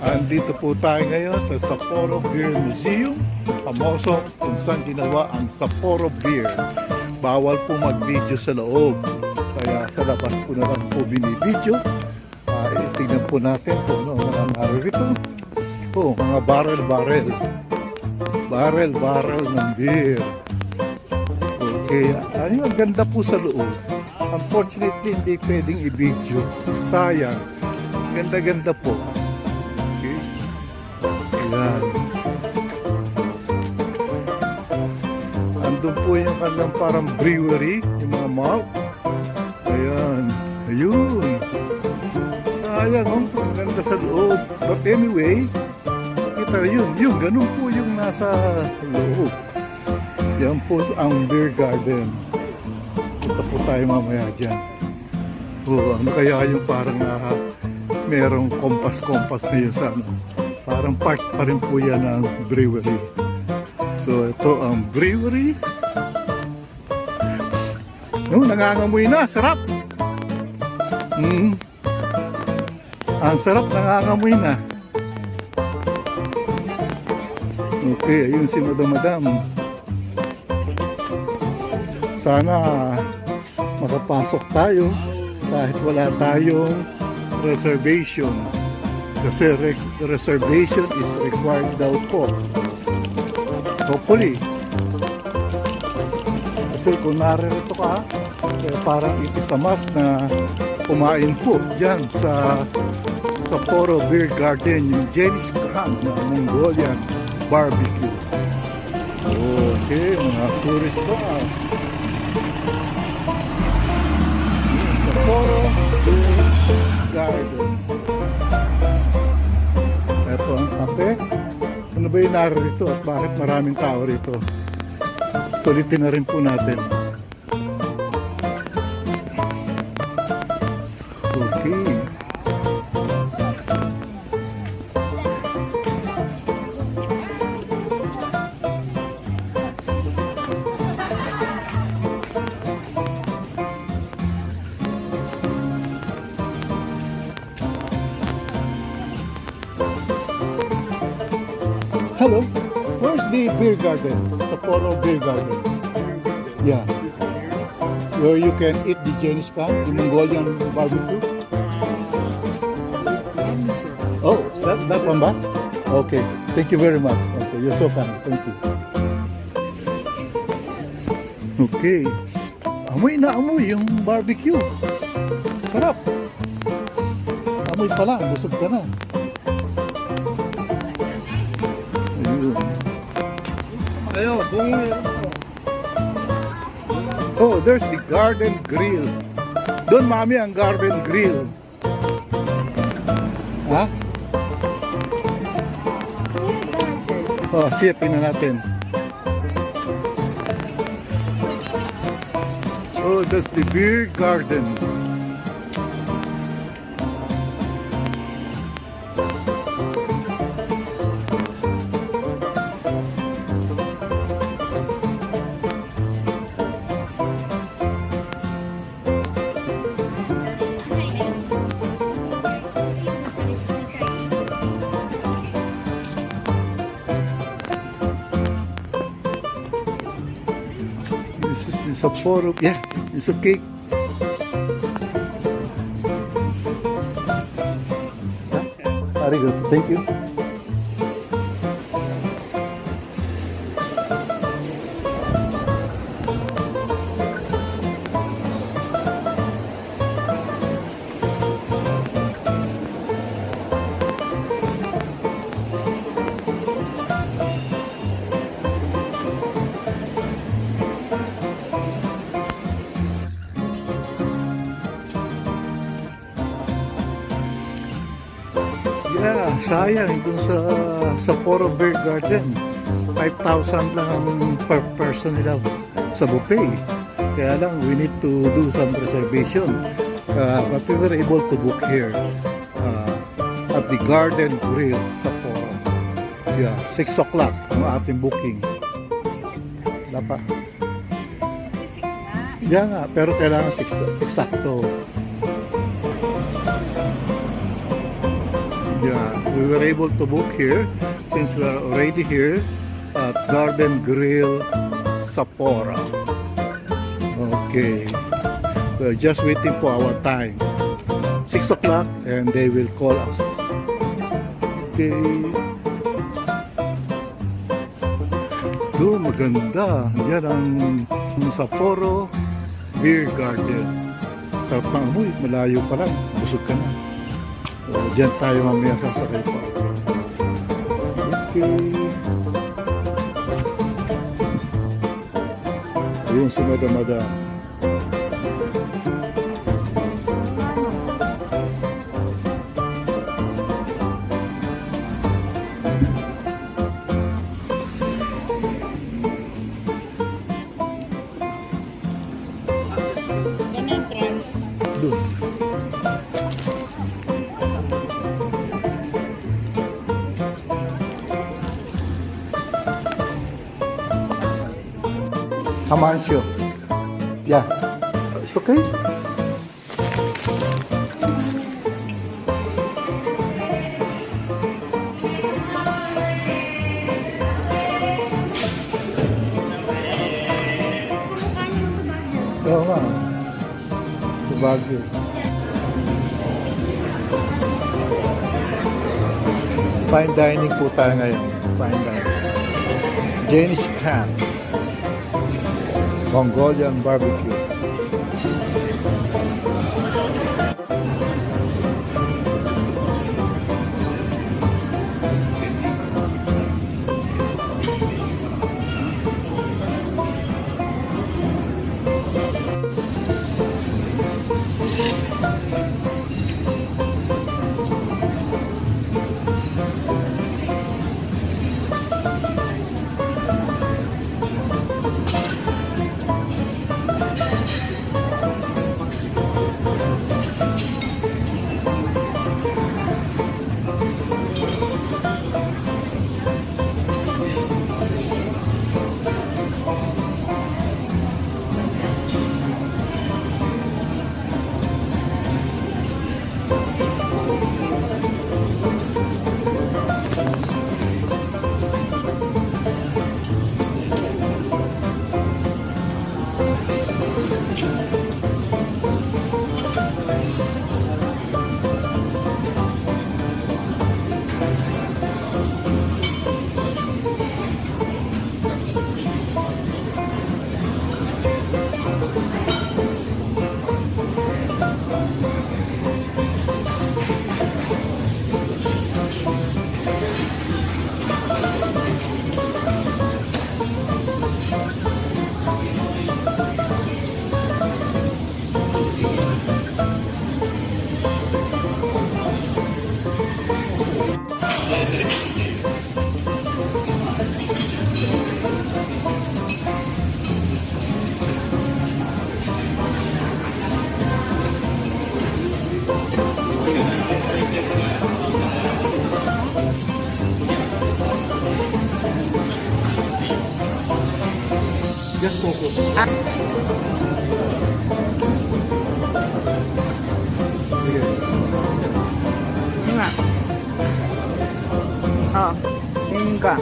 Andito po tayo ngayon sa Sapporo Beer Museum, pamoso kung saan ginawa ang Sapporo Beer. Bawal po mag-video sa loob, kaya sa labas po na lang po binibideo. Tingnan po natin kung ano mga naririto. Mga barrel ng beer. Okay, ang ganda po sa loob. Unfortunately, hindi pwedeng i-video. Sayang. Ganda-ganda po. Okay. Ayan. Andun po yung kanilang parang brewery, yung mga malt. Ayan. Ayun. Sayang, ang ganda sa loob. But anyway, kita yun, ganun po yung nasa loob. Yan po ang beer garden. Punta po tayo mamaya dyan. Ano kaya yung parang merong kompas na yun sa ano. Parang part pa rin po yan ng brewery. So ito ang brewery. Nangangamoy na, sarap. Ang sarap, nangangamoy na. Okay, ayun si madam. Sana makapasok tayo kahit wala tayong reservation. Kasi reservation is required daw po. Hopefully. Kasi kung naririto ka, parang it is a must na kumain po dyan sa Sapporo Beer Garden, yung Genghis Khan na Mongolian barbecue. Okay, mga tourist ba? Sapporo Beer Garden. Ito ang kape. Ano ba yung narito at bakit maraming tao rito? Sulitin na rin po natin. Okay. Hello, where's the beer garden? Sapporo Beer Garden. Yeah. Where you can eat the Genghis Khan, the Mongolian barbecue. Oh, that one ba? Okay, thank you very much. Okay, you're so kind. Thank you. Okay. Amoy na amoy yung barbecue. Sarap. Amoy pa lang, busog ka na. Oh, there's the garden grill. Doon mami ang garden grill. Ha? Oh, siyepin na natin. Oh, that's the beer garden. Sapporo, yeah, it's okay. Arigato, thank you. Yeah, sayang dun sa Sapporo Beer Garden. 5,000 lang ang per person nila sa buffet. Kaya lang, we need to do some reservation. But we were able to book here at the Garden Grill, Sapporo. Yeah, 6 o'clock ang ating booking. Dapat. Yan nga, pero kailangan eksakto. Yeah, we were able to book here since we are already here at Garden Grill Sapporo. Okay, we're just waiting for our time. 6 o'clock and they will call us. Okay. Doon, maganda. Yan ang Sapporo Beer Garden. Sarap ng amoy, malayo pa lang. Busog ka na. Diyan tayo mamaya sasakay pa. Okay. Ayun si Madam. Saan entrance? Doon. Amancio. Yeah. It's okay? Oo nga. Sa Baguio. Fine dining po tayo ngayon. Fine dining. Jenny's Camp. Mongolian barbecue. Just focus. Sige. Nga. Oh, tingin ka.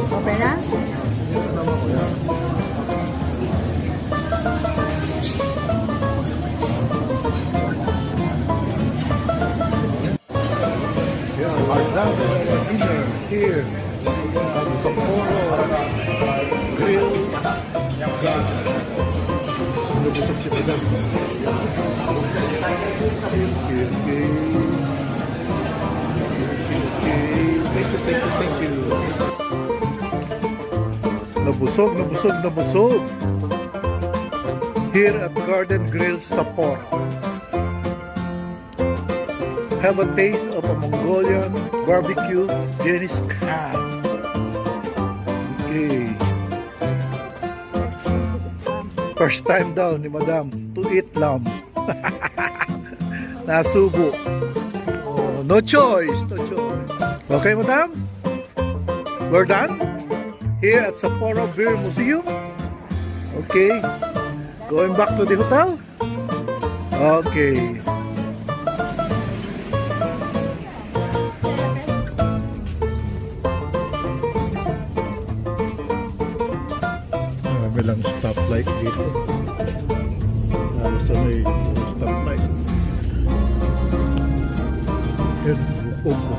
Okay na? Yeah, we're now dinner here at Sapporo Grill Garden. Nabusog si Madam. Okay. Thank you. Nabusog. Here at Garden Grill Sapporo. Have a taste of a Mongolian barbecue, Jenny's Camp. Okay. First time daw ni Madam to eat lamb. Nasubo. Oh, No choice, no choice. Okay, madam? We're done? Here at Sapporo Beer Museum? Okay. Going back to the hotel? Okay. Marami lang stoplight dito. Lalo sa may stoplight. Yan, bukog ko.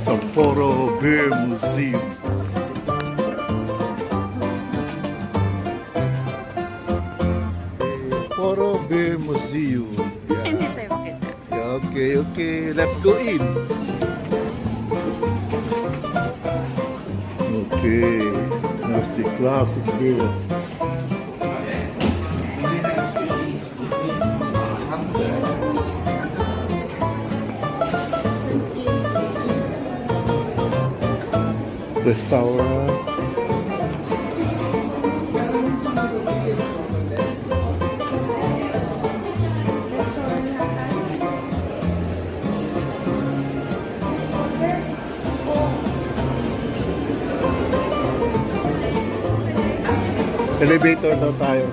Sapporo Beer Museum. Sapporo Beer Museum. Hindi Yeah. tayo makita. Yeah, okay, okay. Let's go in. Okay. That's the classic beer. Restaurant. Elevator daw tayo.